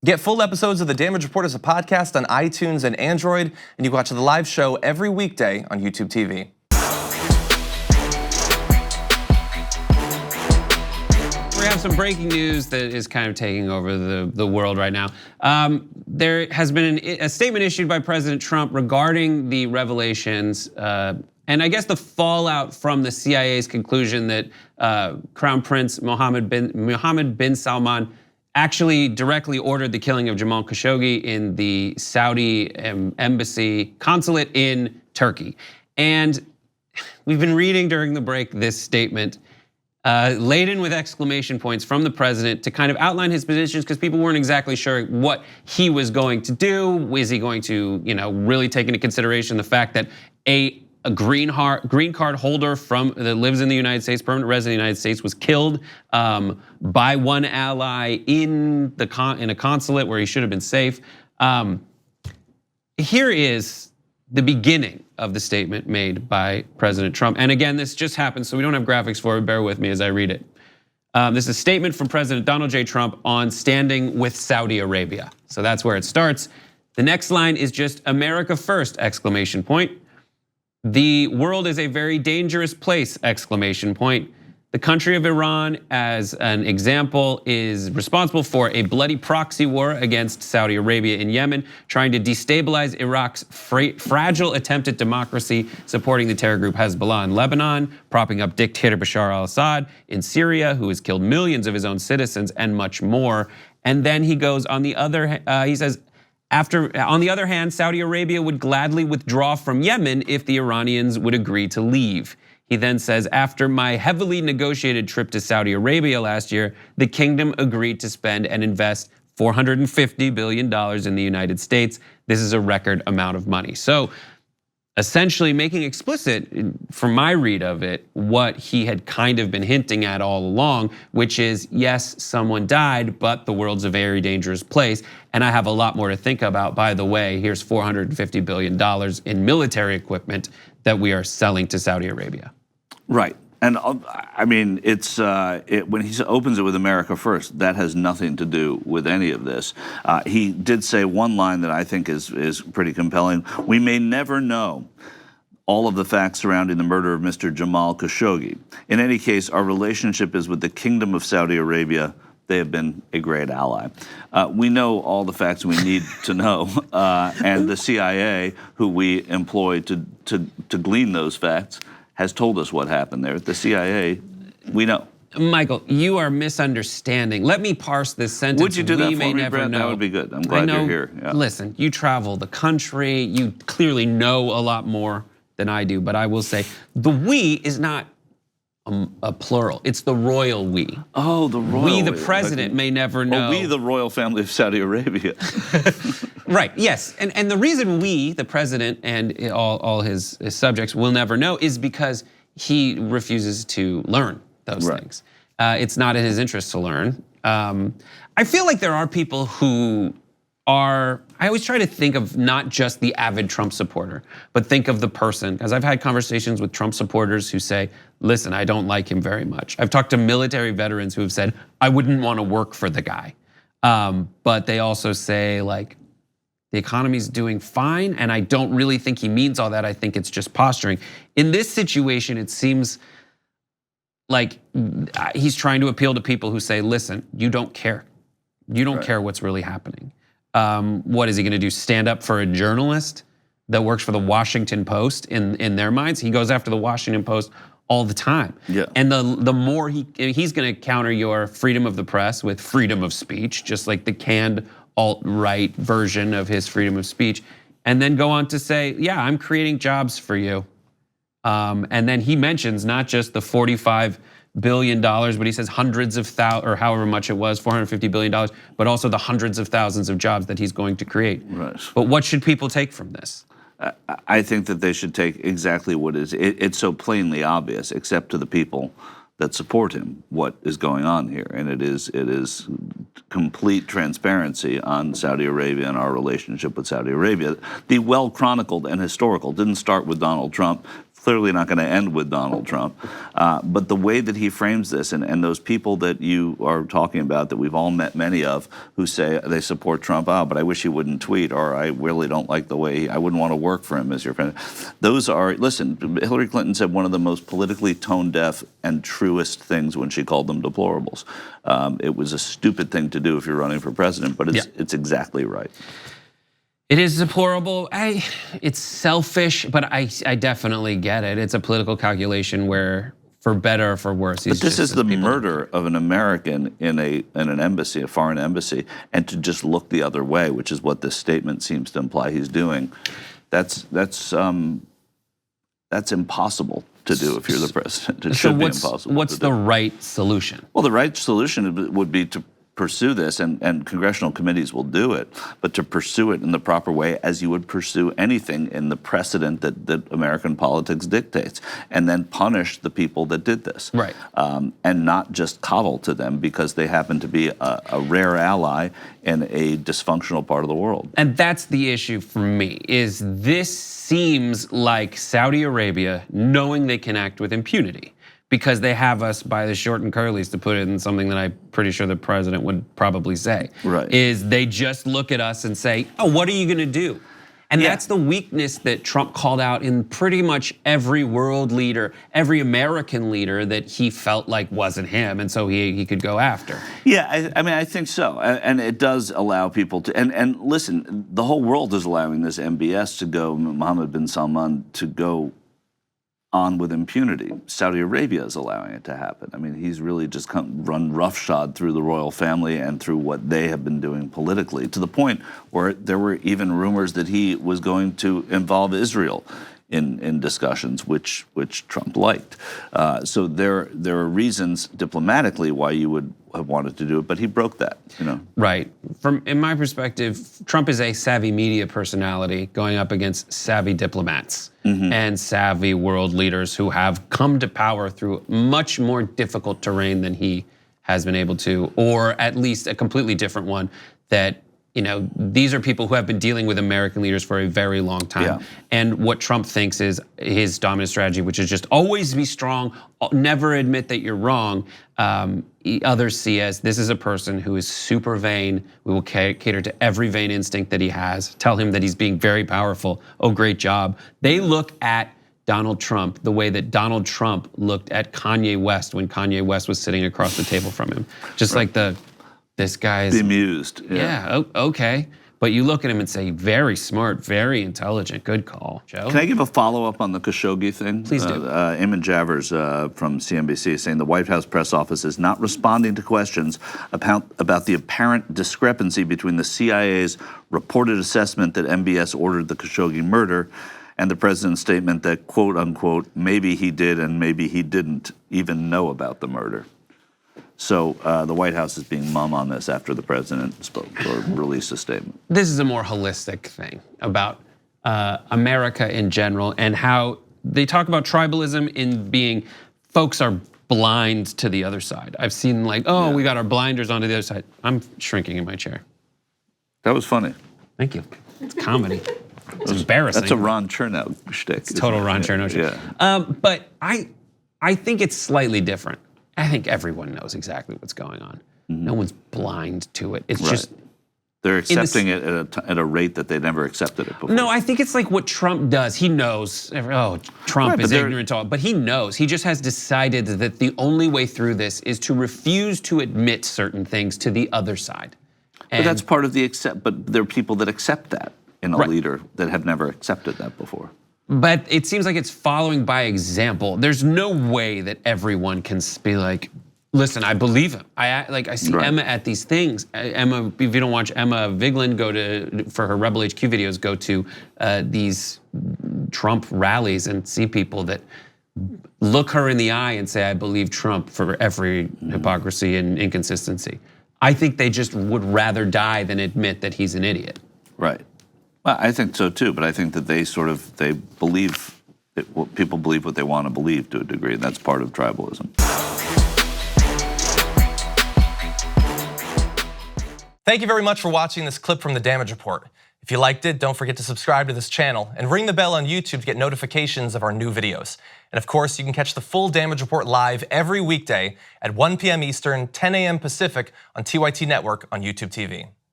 Get full episodes of The Damage Report as a podcast on iTunes and Android, and you can watch the live show every weekday on YouTube TV. We have some breaking news that is kind of taking over the world right now. There has been a statement issued by President Trump regarding the revelations and I guess the fallout from the CIA's conclusion that Crown Prince Mohammed bin Salman actually directly ordered the killing of Jamal Khashoggi in the Saudi embassy consulate in Turkey. And we've been reading during the break this statement laden with exclamation points from the president to kind of outline his positions because people weren't exactly sure what he was going to do. Is he going to, really take into consideration the fact that a green card holder that lives in the United States, permanent resident of the United States, was killed by one ally in a consulate where he should have been safe. Here is the beginning of the statement made by President Trump. And again, this just happened, so we don't have graphics for it. Bear with me as I read it. This is a statement from President Donald J. Trump on standing with Saudi Arabia. So that's where it starts. The next line is just America first, exclamation point. The world is a very dangerous place, exclamation point. The country of Iran, as an example, is responsible for a bloody proxy war against Saudi Arabia in Yemen, trying to destabilize Iraq's fragile attempt at democracy, supporting the terror group Hezbollah in Lebanon, propping up dictator Bashar al-Assad in Syria, who has killed millions of his own citizens, and much more. And then he goes on the other, he says, on the other hand, Saudi Arabia would gladly withdraw from Yemen if the Iranians would agree to leave. He then says, after my heavily negotiated trip to Saudi Arabia last year, the kingdom agreed to spend and invest $450 billion in the United States. This is a record amount of money. So essentially making explicit, from my read of it, what he had kind of been hinting at all along, which is, yes, someone died, but the world's a very dangerous place. And I have a lot more to think about. By the way, here's $450 billion in military equipment that we are selling to Saudi Arabia. Right. And I mean, when he opens it with America first, that has nothing to do with any of this. He did say one line that I think is pretty compelling. We may never know all of the facts surrounding the murder of Mr. Jamal Khashoggi. In any case, our relationship is with the Kingdom of Saudi Arabia. They have been a great ally. We know all the facts we need to know, and the CIA, who we employ to glean those facts, has told us what happened there. The CIA, we know. Michael, you are misunderstanding. Let me parse this sentence. Would you do that for me, Brett? Know. That would be good. I'm glad you're here. Yeah. Listen, you travel the country. You clearly know a lot more than I do, but I will say the we is not a plural. It's the royal we. Oh, the royal we. The president may never know. Or we, the royal family of Saudi Arabia. Right, yes. And the reason we, the president and all his subjects will never know is because he refuses to learn those things. It's not in his interest to learn. I feel like there are people who I always try to think of not just the avid Trump supporter, but think of the person. Because I've had conversations with Trump supporters who say, listen, I don't like him very much. I've talked to military veterans who have said, I wouldn't want to work for the guy. But they also say, like, the economy's doing fine, and I don't really think he means all that. I think it's just posturing. In this situation, it seems like he's trying to appeal to people who say, listen, you don't care. You don't care what's really happening. What is he gonna do, stand up for a journalist that works for the Washington Post in their minds? He goes after the Washington Post all the time. Yeah. And the more he's gonna counter your freedom of the press with freedom of speech, just like the canned alt-right version of his freedom of speech, and then go on to say, yeah, I'm creating jobs for you. And then he mentions not just the $45 billion, but he says hundreds of thousands, or however much it was, $450 billion, but also the hundreds of thousands of jobs that he's going to create. Right. But what should people take from this? I think that they should take exactly what is, it's so plainly obvious, except to the people that support him, what is going on here. And it is complete transparency on Saudi Arabia and our relationship with Saudi Arabia. The well-chronicled and historical didn't start with Donald Trump. clearly not going to end with Donald Trump. But the way that he frames this, and those people that you are talking about, that we've all met many of, who say they support Trump, but I wish he wouldn't tweet, or I really don't like the way, I wouldn't want to work for him as your friend. Those are, listen, Hillary Clinton said one of the most politically tone-deaf and truest things when she called them deplorables. It was a stupid thing to do if you're running for president, but it's exactly right. It is deplorable. It's selfish, but I definitely get it. It's a political calculation where, for better or for worse, but this is the murder of an American in an embassy, a foreign embassy, and to just look the other way, which is what this statement seems to imply he's doing. That's impossible to do if you're the president. It should be impossible. What's the right solution? Well, the right solution would be to pursue this, and congressional committees will do it, but to pursue it in the proper way as you would pursue anything in the precedent that American politics dictates, and then punish the people that did this. Right. And not just coddle to them because they happen to be a rare ally in a dysfunctional part of the world. And that's the issue for me, is this seems like Saudi Arabia knowing they can act with impunity, because they have us by the short and curlies, to put it in something that I'm pretty sure the president would probably say. Right. Is they just look at us and say, oh, what are you gonna do? And that's the weakness that Trump called out in pretty much every world leader, every American leader that he felt like wasn't him, and so he could go after. Yeah, I mean, I think so, and it does allow people to, and listen, the whole world is allowing this MBS to go, Mohammed bin Salman, to go on with impunity. Saudi Arabia is allowing it to happen. I mean, he's really just run roughshod through the royal family and through what they have been doing politically, to the point where there were even rumors that he was going to involve Israel in discussions, which Trump liked. So there are reasons diplomatically why you would have wanted to do it, but he broke that, you know. Right. In my perspective, Trump is a savvy media personality going up against savvy diplomats and savvy world leaders who have come to power through much more difficult terrain than he has been able to, or at least a completely different one that, you know, these are people who have been dealing with American leaders for a very long time. Yeah. And what Trump thinks is his dominant strategy, which is just always be strong, never admit that you're wrong. Others see as this is a person who is super vain. We will cater to every vain instinct that he has. Tell him that he's being very powerful. Oh, great job. They look at Donald Trump the way that Donald Trump looked at Kanye West when Kanye West was sitting across the table from him. Just like this guy's bemused. Yeah, okay. But you look at him and say, very smart, very intelligent, good call, Joe. Can I give a follow-up on the Khashoggi thing? Please do. Eamon Javers from CNBC saying the White House press office is not responding to questions about the apparent discrepancy between the CIA's reported assessment that MBS ordered the Khashoggi murder and the president's statement that, quote unquote, maybe he did and maybe he didn't even know about the murder. So the White House is being mum on this after the president spoke or released a statement. This is a more holistic thing about America in general and how they talk about tribalism in being folks are blind to the other side. I've seen like, oh, we got our blinders onto the other side. I'm shrinking in my chair. That was funny. Thank you. It's comedy. It's embarrassing. That's a Ron Chernow shtick. It's total Ron Chernow shtick. Yeah. But I think it's slightly different. I think everyone knows exactly what's going on. No one's blind to it. It's just they're accepting it at a rate that they never accepted it before. No, I think it's like what Trump does. He knows. Oh, Trump is ignorant to all, but he knows. He just has decided that the only way through this is to refuse to admit certain things to the other side. But that's part of the accept. But there are people that accept that in a leader that have never accepted that before. But it seems like it's following by example. There's no way that everyone can be like, listen, I believe him. I see Emma at these things. Emma, if you don't watch Emma Vigeland, for her Rebel HQ videos, go to these Trump rallies and see people that look her in the eye and say, I believe Trump for every hypocrisy and inconsistency. I think they just would rather die than admit that he's an idiot. Right. Well, I think so too, but I think that they believe, people believe what they want to believe to a degree, and that's part of tribalism. Thank you very much for watching this clip from the Damage Report. If you liked it, don't forget to subscribe to this channel and ring the bell on YouTube to get notifications of our new videos. And of course, you can catch the full Damage Report live every weekday at 1 p.m. Eastern, 10 a.m. Pacific on TYT Network on YouTube TV.